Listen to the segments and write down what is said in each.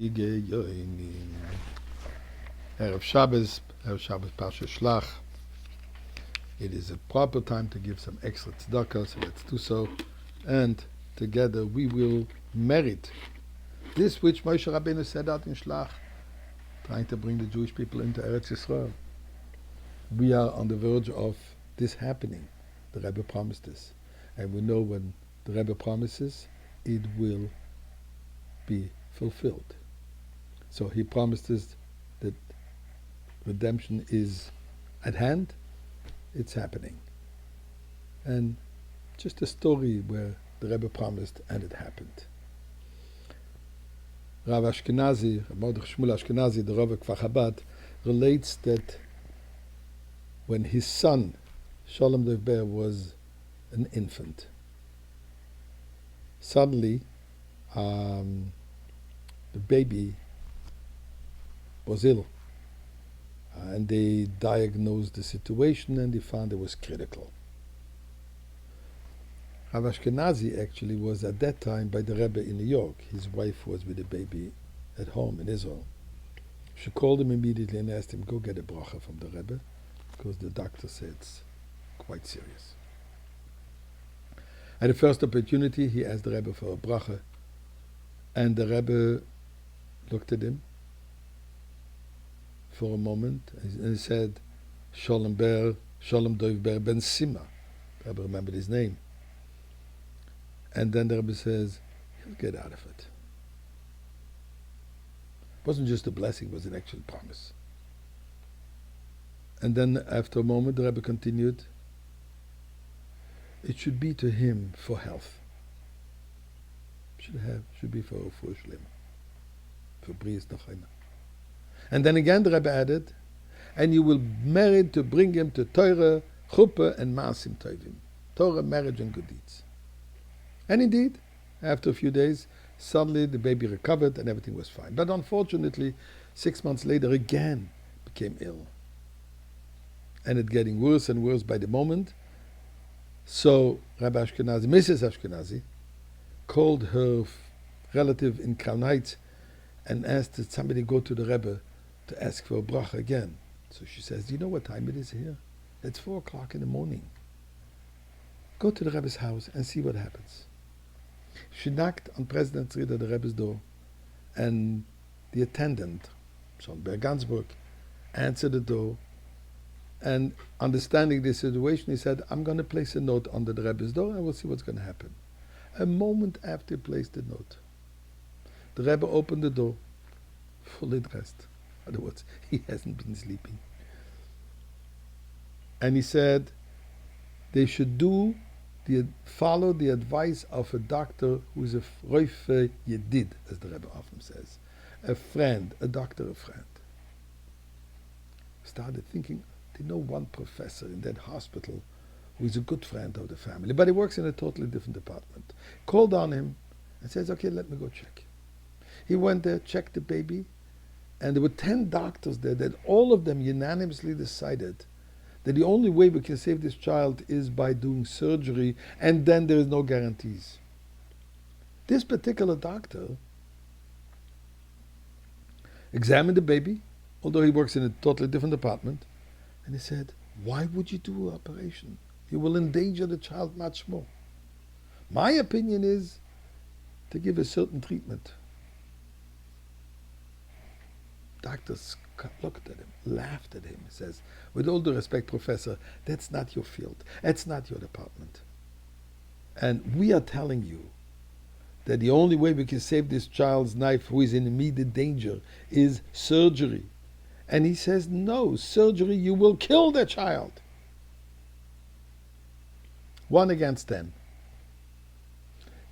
Erev Shabbos Pasha Shlach. It is a proper time to give some extra tzedakah, so let's do so. And together we will merit this which Moshe Rabbeinu said out in Shlach, trying to bring the Jewish people into Eretz Yisrael. We are on the verge of this happening. The Rebbe promised this. And we know when the Rebbe promises, it will be fulfilled. So he promised us that redemption is at hand. It's happening. And just a story where the Rebbe promised and it happened. Rav Ashkenazi, Mordechai Shmuel Ashkenazi, the Rav of Chabad, relates that when his son, Shalom Dovber, was an infant, suddenly the baby was ill. And they diagnosed the situation and they found it was critical. Rav Ashkenazi actually was at that time by the Rebbe in New York. His wife was with the baby at home in Israel. She called him immediately and asked him, go get a bracha from the Rebbe, because the doctor said it's quite serious. At the first opportunity, he asked the Rebbe for a bracha, and the Rebbe looked at him for a moment and he said, Shalom Dovber ben Sima. The Rebbe remembered his name. And then the Rebbe says, he'll get out of it. It wasn't just a blessing, it was an actual promise. And then after a moment, the Rebbe continued, it should be to him for health. Should be for Shlim, for Bris Nachayma. And then again the Rebbe added, and you will merit to bring him to Torah, Chuppah, and Maasim Tovim. Torah, marriage, and good deeds. And indeed, after a few days, suddenly the baby recovered and everything was fine. But unfortunately, 6 months later again became ill. And it getting worse and worse by the moment. So Rabbi Ashkenazi, Mrs. Ashkenazi, called her relative in Crown Heights and asked that somebody go to the Rebbe to ask for a bracha again. So she says, do you know what time it is here? It's 4 o'clock in the morning. Go to the Rebbe's house and see what happens. She knocked on President Zrida, the Rebbe's door, and the attendant, Son Bergansburg, answered the door, and understanding the situation, he said, I'm going to place a note under the Rebbe's door and we'll see what's going to happen. A moment after he placed the note, the Rebbe opened the door, fully dressed. In other words, he hasn't been sleeping. And he said they should follow the advice of a doctor who is a Roife Yedid, as the Rebbe often says. A friend, a doctor, a friend. Started thinking, they know one professor in that hospital who is a good friend of the family, but he works in a totally different department. Called on him and says, okay, let me go check. He went there, checked the baby, and there were 10 doctors there that all of them unanimously decided that the only way we can save this child is by doing surgery, and then there is no guarantees. This particular doctor examined the baby, although he works in a totally different department, and he said, why would you do an operation? You will endanger the child much more. My opinion is to give a certain treatment. Doctors looked at him, laughed at him, says, with all due respect, Professor, that's not your field. That's not your department. And we are telling you that the only way we can save this child's life who is in immediate danger is surgery. And he says, no, surgery, you will kill the child. 1 against 10.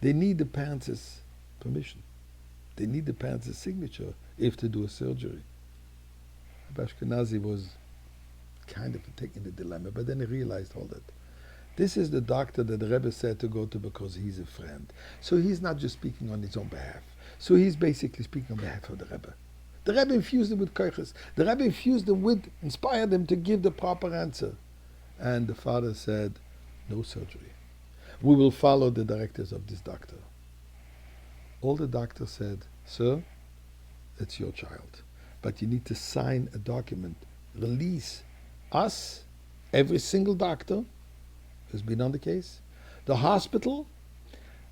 They need the parents' permission. They need the parents' signature if to do a surgery. Rabbi Ashkenazi was kind of taking the dilemma, but then he realized all that. This is the doctor that the Rebbe said to go to because he's a friend. So he's not just speaking on his own behalf. So he's basically speaking on behalf of the Rebbe. The Rebbe infused him with koiches. The Rebbe inspired him to give the proper answer. And the father said, no surgery. We will follow the directives of this doctor. All the doctor said, sir, it's your child. But you need to sign a document, release us, every single doctor who's been on the case, the hospital,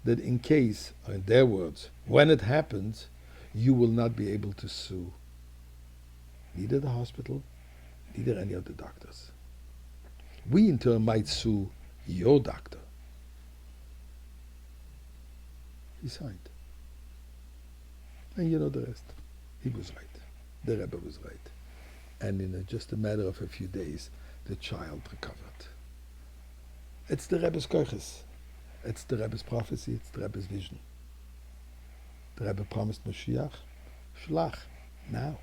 that in case, or in their words, when it happens, you will not be able to sue neither the hospital, neither any of the doctors. We in turn might sue your doctor. He signed. And you know the rest. He was right. The Rebbe was right. And in just a matter of a few days, the child recovered. It's the Rebbe's koiches. It's the Rebbe's prophecy. It's the Rebbe's vision. The Rebbe promised Mashiach, Shlach, now.